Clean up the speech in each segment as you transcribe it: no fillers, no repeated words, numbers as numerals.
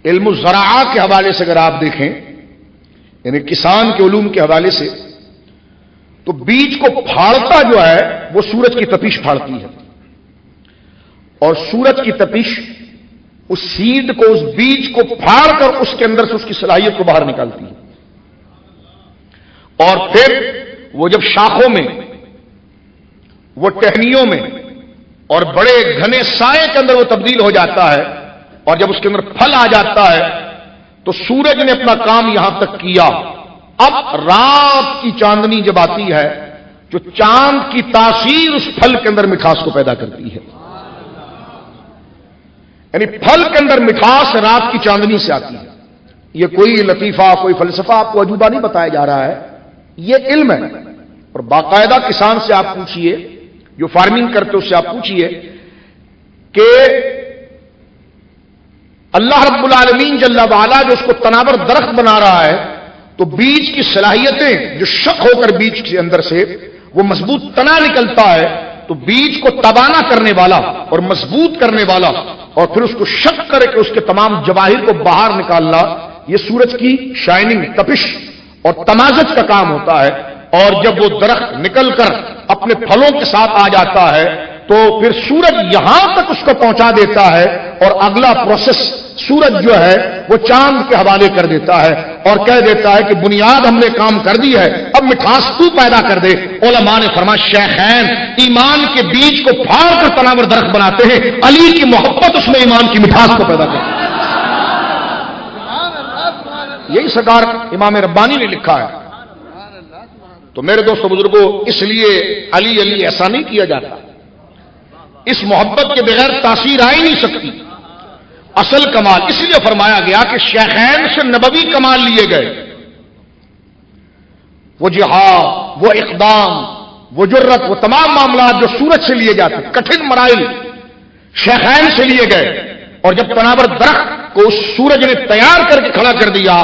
علم الزراعہ کے حوالے سے اگر آپ دیکھیں، یعنی کسان کے علوم کے حوالے سے، تو بیج کو پھاڑتا جو ہے وہ سورج کی تپش پھاڑتی ہے، اور سورج کی تپش اس سیڈ کو، اس بیج کو پھاڑ کر اس کے اندر سے اس کی صلاحیت کو باہر نکالتی ہے، اور پھر وہ جب شاخوں میں، وہ ٹہنیوں میں اور بڑے گھنے سائے کے اندر وہ تبدیل ہو جاتا ہے، اور جب اس کے اندر پھل آ جاتا ہے تو سورج نے اپنا کام یہاں تک کیا۔ اب رات کی چاندنی جب آتی ہے، جو چاند کی تاثیر اس پھل کے اندر مٹھاس کو پیدا کرتی ہے، یعنی پھل کے اندر مٹھاس رات کی چاندنی سے آتی ہے۔ یہ کوئی لطیفہ، کوئی فلسفہ آپ کو عجوبہ نہیں بتایا جا رہا ہے، یہ علم ہے۔ اور باقاعدہ کسان سے آپ پوچھئے، جو فارمنگ کرتے اس سے آپ پوچھئے کہ اللہ رب العالمین جل وعلا جو اس کو تناور درخت بنا رہا ہے، تو بیج کی صلاحیتیں جو شق ہو کر بیج کے اندر سے وہ مضبوط تنا نکلتا ہے، تو بیج کو تبانا کرنے والا اور مضبوط کرنے والا اور پھر اس کو شق کر کے اس کے تمام جواہر کو باہر نکالنا، یہ سورج کی شائننگ، تپش اور تمازج کا کام ہوتا ہے۔ اور جب وہ درخت نکل کر اپنے پھلوں کے ساتھ آ جاتا ہے تو پھر سورج یہاں تک اس کو پہنچا دیتا ہے، اور اگلا پروسیس سورج جو ہے وہ چاند کے حوالے کر دیتا ہے اور کہہ دیتا ہے کہ بنیاد ہم نے کام کر دی ہے، اب مٹھاس تو پیدا کر دے۔ علماء نے فرمایا شیخین ایمان کے بیج کو پھاڑ کر تناور درخت بناتے ہیں، علی کی محبت اس میں ایمان کی مٹھاس کو پیدا کرتی ہے۔ یہی سرکار امام ربانی نے لکھا ہے۔ تو میرے دوستو بزرگوں، اس لیے علی علی ایسا نہیں کیا جاتا، اس محبت کے بغیر تاثیر آ ہی نہیں سکتی۔ اصل کمال اس لیے فرمایا گیا کہ شیخین سے نبوی کمال لیے گئے، وہ جہاد، وہ اقدام، وہ جرت، وہ تمام معاملات جو سورج سے لیے جاتے، کٹھن مراحل شیخین سے لیے گئے، اور جب تناور درخت کو اس سورج نے تیار کر کے کھڑا کر دیا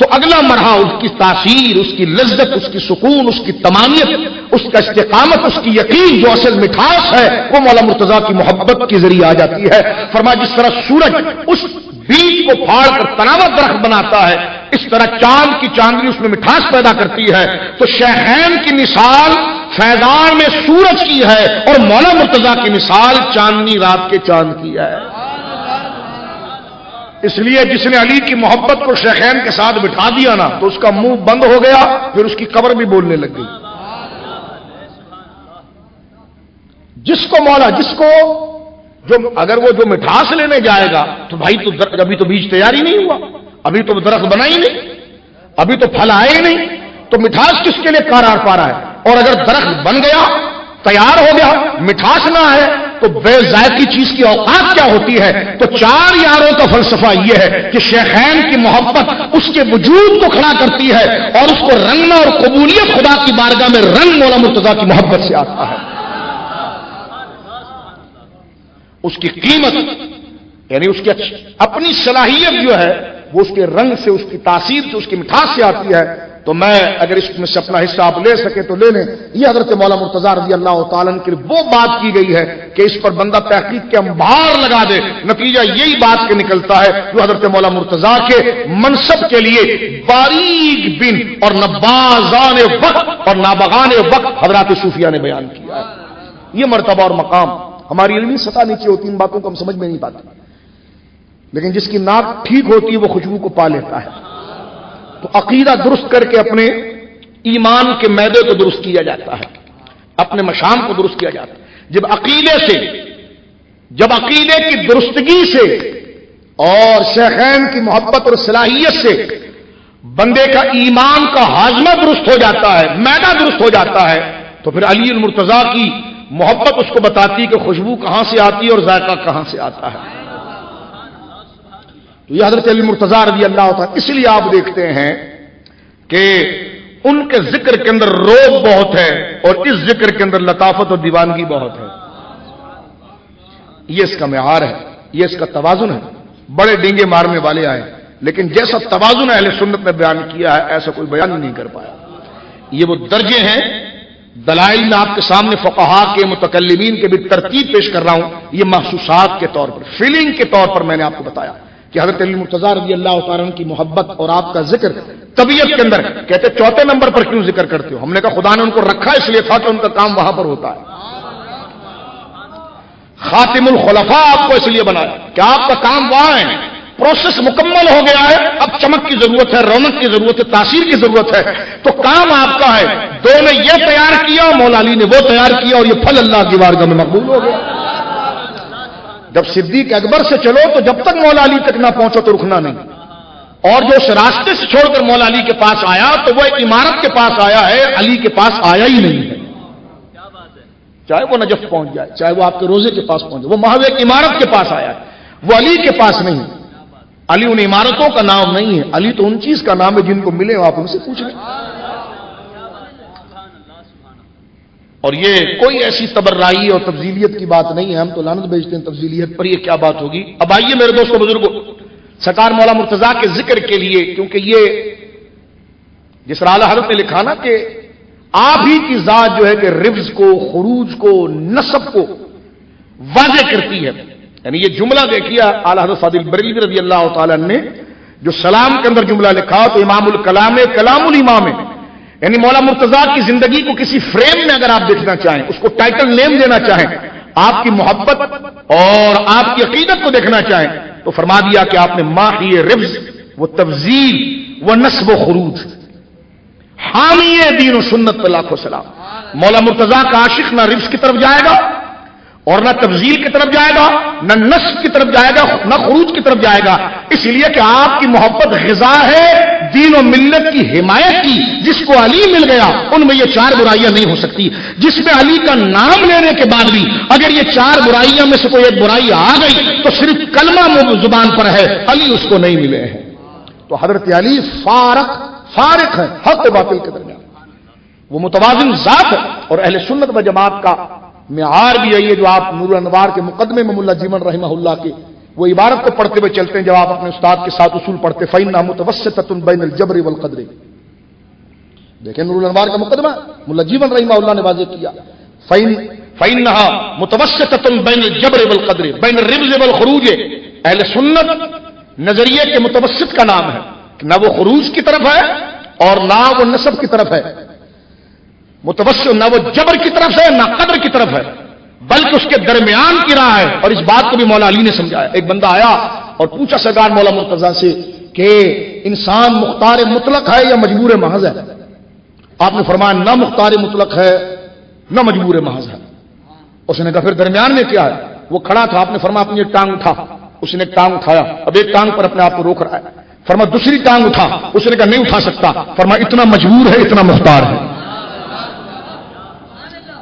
تو اگلا مرحلہ اس کی تاثیر، اس کی لذت، اس کی سکون، اس کی تمامیت، اس کا استقامت، اس کی یقین، جو اصل مٹھاس ہے، وہ مولا مرتضیٰ کی محبت کے ذریعے آ جاتی ہے۔ فرمایا جس طرح سورج اس بیج کو پھاڑ کر تناور درخت بناتا ہے، اس طرح چاند کی چاندنی اس میں مٹھاس پیدا کرتی ہے۔ تو شیخین کی مثال فیضان میں سورج کی ہے، اور مولا مرتضیٰ کی مثال چاندنی رات کے چاند کی ہے۔ اس لیے جس نے علی کی محبت کو شیخین کے ساتھ بٹھا دیا نا، تو اس کا منہ بند ہو گیا، پھر اس کی قبر بھی بولنے لگ گئی۔ جس کو مولا، جس کو جو اگر وہ جو مٹھاس لینے جائے گا تو بھائی تو ابھی تو بیج تیار ہی نہیں ہوا، ابھی تو درخت بنا ہی نہیں، ابھی تو پھل آئے ہی نہیں، تو مٹھاس کس کے لیے قرار پا رہا ہے؟ اور اگر درخت بن گیا، تیار ہو گیا، مٹھاس نہ ہے تو بے ذائقی چیز کی اوقات کیا ہوتی ہے؟ تو چار یاروں کا فلسفہ یہ ہے کہ شیخین کی محبت اس کے وجود کو کھڑا کرتی ہے، اور اس کو رنگنا اور قبولیت خدا کی بارگاہ میں رنگ مولا مرتضیٰ کی محبت سے آتا ہے۔ اس کی قیمت یعنی اس کی اپنی صلاحیت جو ہے وہ اس کے رنگ سے، اس کی تاثیر سے، اس کی مٹھاس سے آتی ہے۔ تو میں اگر اس میں سے اپنا حصہ آپ لے سکے تو لے لیں۔ یہ حضرت مولا مرتضیٰ رضی اللہ تعالیٰ عنہ کی وہ بات کی گئی ہے کہ اس پر بندہ تحقیق کے انبار لگا دے، نتیجہ یہی بات کے نکلتا ہے جو حضرت مولا مرتضیٰ کے منصب کے لیے باریک بن اور نبازان وقت اور نابغان وقت حضرات صوفیہ نے بیان کیا ہے۔ یہ مرتبہ اور مقام ہماری علمی سطح نیچے ہوتی، ان باتوں کو ہم سمجھ میں نہیں پاتے، لیکن جس کی ناک ٹھیک ہوتی ہے وہ خوشبو کو پا لیتا ہے۔ تو عقیدہ درست کر کے اپنے ایمان کے میدے کو درست کیا جاتا ہے، اپنے مشام کو درست کیا جاتا ہے۔ جب عقیدے کی درستگی سے اور شیخین کی محبت اور صلاحیت سے بندے کا ایمان کا ہاضمہ درست ہو جاتا ہے، میدہ درست ہو جاتا ہے، تو پھر علی المرتضیٰ کی محبت اس کو بتاتی کہ خوشبو کہاں سے آتی ہے اور ذائقہ کہاں سے آتا ہے۔ یہ حضرت علی مرتضیٰ رضی اللہ تعالیٰ، اس لیے آپ دیکھتے ہیں کہ ان کے ذکر کے اندر روب بہت ہے اور اس ذکر کے اندر لطافت اور دیوانگی بہت ہے۔ یہ اس کا معیار ہے، یہ اس کا توازن ہے۔ بڑے ڈینگے مارنے والے آئے، لیکن جیسا توازن اہل سنت نے بیان کیا ہے ایسا کوئی بیان نہیں کر پایا۔ یہ وہ درجے ہیں، دلائل میں آپ کے سامنے فقہا کے، متکلمین کے بھی ترتیب پیش کر رہا ہوں، یہ محسوسات کے طور پر، فیلنگ کے طور پر میں نے آپ کو بتایا کہ حضرت علی مرتضیٰ رضی اللہ تعالیٰ عنہ کی محبت اور آپ کا ذکر طبیعت کے اندر، کہتے چوتھے نمبر پر کیوں ذکر کرتے ہو؟ ہم نے کہا خدا نے ان کو رکھا اس لیے تھا کہ ان کا کام وہاں پر ہوتا ہے. خاتم الخلفاء آپ کو اس لیے بنایا کہ آپ کا کام وہاں ہے. پروسیس مکمل ہو گیا ہے، اب چمک کی ضرورت ہے، رونق کی ضرورت ہے، تاثیر کی ضرورت ہے. تو کام آپ کا ہے. دو نے یہ تیار کیا، مولا علی نے وہ تیار کیا، اور یہ پھل اللہ کی بارگاہ میں مقبول ہو گیا. جب صدیق اکبر سے چلو تو جب تک مولا علی تک نہ پہنچو تو رکنا نہیں. اور جو اس راستے سے چھوڑ کر مولا علی کے پاس آیا تو وہ ایک عمارت کے پاس آیا ہے، علی کے پاس آیا ہی نہیں ہے. چاہے وہ نجف پہنچ جائے، چاہے وہ آپ کے روزے کے پاس پہنچ جائے، وہ محض ایک عمارت کے پاس آیا ہے، وہ علی کے پاس نہیں. علی ان عمارتوں کا نام نہیں ہے، علی تو ان چیز کا نام ہے جن کو ملے آپ ان سے پوچھ لیں. اور یہ کوئی ایسی تبررائی اور تفضیلیت کی بات نہیں ہے، ہم تو لعنت بھیجتے ہیں تفضیلیت پر، یہ کیا بات ہوگی. اب آئیے میرے دوستوں بزرگوں، سرکار مولا مرتضیٰ کے ذکر کے لیے، کیونکہ یہ جس اعلیٰ حضرت نے لکھا نا کہ آپ ہی کی ذات جو ہے کہ رفظ کو، خروج کو، نسب کو واضح کرتی ہے. یعنی یہ جملہ دیکھیے اعلیٰ حضرت فاضل بریلوی رضی اللہ تعالیٰ نے جو سلام کے اندر جملہ لکھا تو امام الکلام کلام الامام ہے. یعنی مولا مرتضیٰ کی زندگی کو کسی فریم میں اگر آپ دیکھنا چاہیں، اس کو ٹائٹل نیم دینا چاہیں، آپ کی محبت اور آپ کی عقیدت کو دیکھنا چاہیں تو فرما دیا کہ آپ نے ماحی رفظ و تفضیل و نسب و خروج، حامی دین و سنت پہ لاکھوں سلام. مولا مرتضیٰ کا عاشق نہ رفظ کی طرف جائے گا اور نہ تفضیل کی طرف جائے گا، نہ نسب کی طرف جائے گا، نہ خروج کی طرف جائے گا. اس لیے کہ آپ کی محبت غذا ہے دین و ملت کی حمایت کی. جس کو علی مل گیا ان میں یہ چار برائیاں نہیں ہو سکتی. جس میں علی کا نام لینے کے بعد بھی اگر یہ چار برائیاں میں سے کوئی ایک برائی آ گئی تو صرف کلمہ زبان پر ہے، علی اس کو نہیں ملے ہیں. تو حضرت علی فارق ہے حق و باطل کے درمیان، وہ متوازن ذات ہے. اور اہل سنت و جماعت کا معیار بھی ہے یہ جو آپ نور الانوار کے مقدمے میں ملا جیون رحمہ اللہ کے وہ عبارت کو پڑھتے ہوئے چلتے ہیں جب آپ اپنے استاد کے ساتھ اصول پڑھتے فَإِنَّهَا مُتَوَسِّطَةٌ بَيْنَ الْجَبْرِ وَالْقَدْرِ. دیکھیں نور الانوار کا مقدمہ ملا جیون رحمہ اللہ نے واضح کیا فَإِنَّهَا مُتَوَسِّطَةٌ بَيْنَ الْجَبْرِ وَالْقَدْرِ بَيْنَ الرِّبْزِ وَالْخُرُوجِ. اہل سنت نظریے کے متوسط کا نام ہے کہ نہ وہ خروج کی طرف ہے اور نہ وہ نسب کی طرف ہے. متوسط نہ وہ جبر کی طرف ہے نہ قدر کی طرف ہے، بلکہ اس کے درمیان کی راہ ہے. اور اس بات کو بھی مولا علی نے سمجھایا. ایک بندہ آیا اور پوچھا سرکار مولا مرتضیٰ سے کہ انسان مختار مطلق ہے یا مجبور محض ہے؟ آپ نے فرمایا نہ مختار مطلق ہے نہ مجبور محض ہے. اس نے کہا پھر درمیان میں کیا ہے؟ وہ کھڑا تھا، آپ نے فرمایا اپنی ایک ٹانگ اٹھا. اس نے ایک ٹانگ اٹھایا، اب ایک ٹانگ پر اپنے آپ کو روک رہا ہے. فرمایا دوسری ٹانگ اٹھا. اس نے کہا نہیں اٹھا سکتا. فرمایا اتنا مجبور ہے اتنا مختار ہے.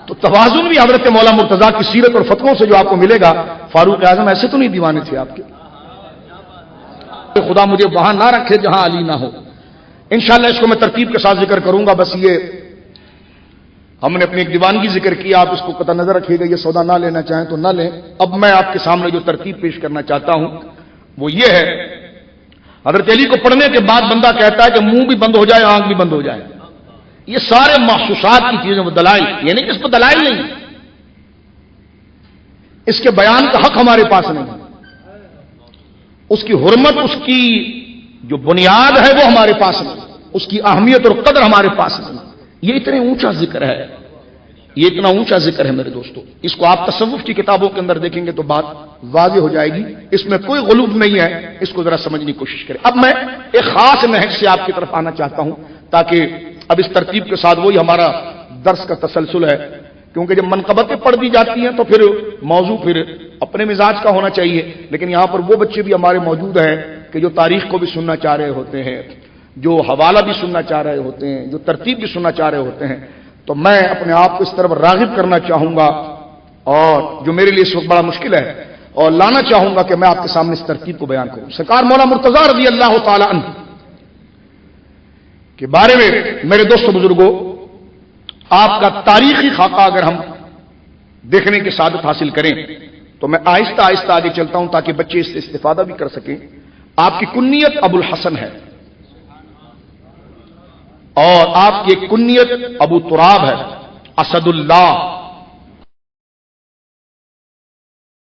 تو توازن بھی حضرت مولا مرتضیٰ کی سیرت اور فتووں سے جو آپ کو ملے گا. فاروق اعظم ایسے تو نہیں دیوانے تھے آپ کے. خدا مجھے وہاں نہ رکھے جہاں علی نہ ہو. انشاءاللہ اس کو میں ترتیب کے ساتھ ذکر کروں گا. بس یہ ہم نے اپنی ایک دیوانگی ذکر کی، آپ اس کو قطع نظر رکھیے گا. یہ سودا نہ لینا چاہیں تو نہ لیں. اب میں آپ کے سامنے جو ترتیب پیش کرنا چاہتا ہوں وہ یہ ہے. حضرت علی کو پڑھنے کے بعد بندہ کہتا ہے کہ منہ بھی بند ہو جائے آنکھ بھی بند ہو جائے. یہ سارے محسوسات کی چیزیں وہ دلائل، یعنی کہ اس پر دلائل نہیں، اس کے بیان کا حق ہمارے پاس نہیں. اس کی حرمت، اس کی جو بنیاد ہے وہ ہمارے پاس نہیں. اس کی اہمیت اور قدر ہمارے پاس نہیں. یہ اتنے اونچا ذکر ہے، یہ اتنا اونچا ذکر ہے میرے دوستو. اس کو آپ تصوف کی کتابوں کے اندر دیکھیں گے تو بات واضح ہو جائے گی. اس میں کوئی غلوب نہیں ہے. اس کو ذرا سمجھنے کی کوشش کریں. اب میں ایک خاص نہج سے آپ کی طرف آنا چاہتا ہوں تاکہ اب اس ترتیب کے ساتھ وہی ہمارا درس کا تسلسل ہے. کیونکہ جب منقبتیں پڑھ دی جاتی ہیں تو پھر موضوع پھر اپنے مزاج کا ہونا چاہیے. لیکن یہاں پر وہ بچے بھی ہمارے موجود ہیں کہ جو تاریخ کو بھی سننا چاہ رہے ہوتے ہیں، جو حوالہ بھی سننا چاہ رہے ہوتے ہیں، جو ترتیب بھی سننا چاہ رہے ہوتے ہیں. تو میں اپنے آپ کو اس طرف راغب کرنا چاہوں گا اور جو میرے لیے اس وقت بڑا مشکل ہے اور لانا چاہوں گا کہ میں آپ کے سامنے اس ترتیب کو بیان کروں. سرکار مولا مرتضیٰ رضی اللہ تعالی عنہ کے بارے میں میرے دوستو بزرگوں آپ کا تاریخی خاکہ اگر ہم دیکھنے کی سعادت حاصل کریں تو میں آہستہ آہستہ آگے چلتا ہوں تاکہ بچے اس سے استفادہ بھی کر سکیں. آپ کی کنیت ابو الحسن ہے اور آپ کی کنیت ابو تراب ہے، اسد اللہ